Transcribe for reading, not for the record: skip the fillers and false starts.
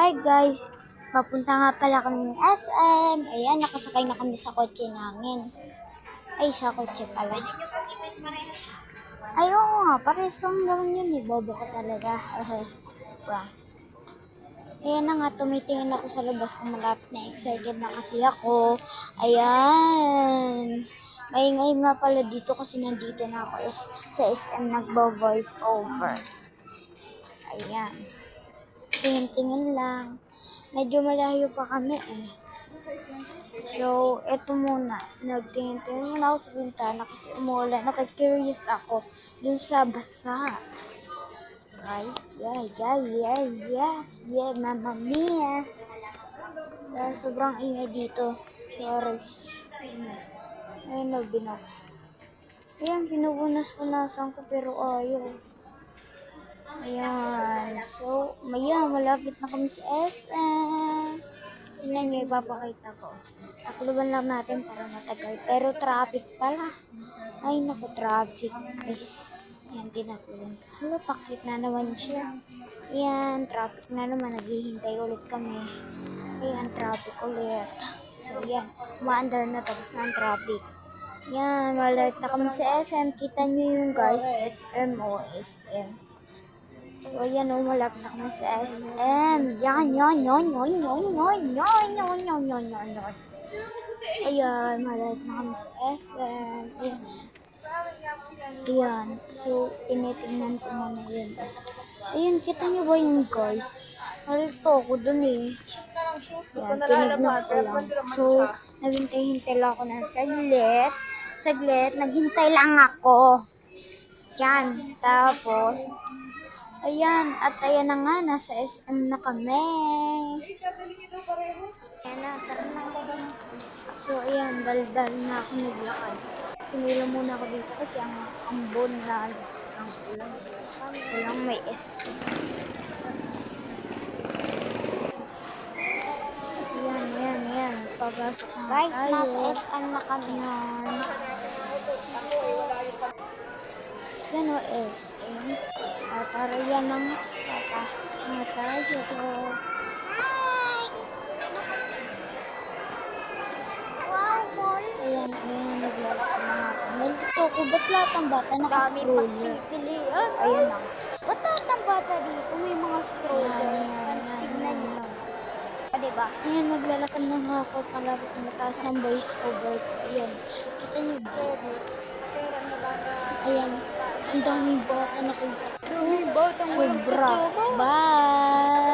Hi guys! Papunta nga pala kami ng SM. Ayan, nakasakay na kami sa kotse namin. Ay, sa kotse pala. Ay, oo nga, parehas lang naman yun eh. Bobo ka talaga. Wow. Ayan na nga, tumitingin ako sa labas kung malapit na. Excited na kasi ako. Ayan. Maingay nga pala dito kasi nandito na ako sa SM nagbo-voice over. Ayan. Tingin-tingin lang. Medyo malayo pa kami eh. So, eto muna. Nagtingin-tingin muna ako sa bintana kasi umuulan. Nakikurious ako dun sa basa. Right? Yeah, mamma mia. Sobrang ingay dito. Sorry. Ayun na, Ayan, pinupunas-punasan ko pero ayaw. Ayan. So, malapit na kami sa SM. Tingnan nyo, ipapakita ko. Takluban lang natin para matagal. Pero traffic pala. Ay, naku, traffic. Guys, ayan, tinakluban ka. Hala, pakit na naman siya. Ayan, traffic na naman. Naghihintay ulit kami. Ayan, traffic ulit. So, ayan, umaandar na tapos na ang traffic. Ayan, malapit na kami sa SM. Kita nyo yung guys, SM o SM. So, ayan o, malapit na kami sa SM. Yan. Ayan, malapit na kami sa SM. Ayan. So, tinitingnan ko muna yun. Ayan, kita nyo ba yung guys? Nalito ako dun eh. Ayan, tinignan ko lang. So, naghintay-hintay lang ako ng saglit, naghintay lang ako. Yan, tapos, ayan, at ayan na nga, nasa SM na kami. Ayan na, tara na. So, ayan, dal-dal na ako naglakad. Sumila muna ako dito kasi ang ambon na lakas ng ulan. Walang may SM. Ayan. Pagpasok na Guys, tayo. nasa SM na kami. Yan o, SM. Tara yan ang papasok na tayo. Wow, mall. Ayan, naglalakad na nga kami. Nalito ko, ba't lahat ng bata Dami naka-stroller? pagpipilian. Ayan na. Ba't lahat ng bata dito may mga stroller? Tignan niyo. Diba? Ayan, maglalakad na nga ako. Palapit na mataas ng voice over ko. Ayan, kita niyo ba? Ayan, ang daming bata nakita. Daming bata Sobra. Bye!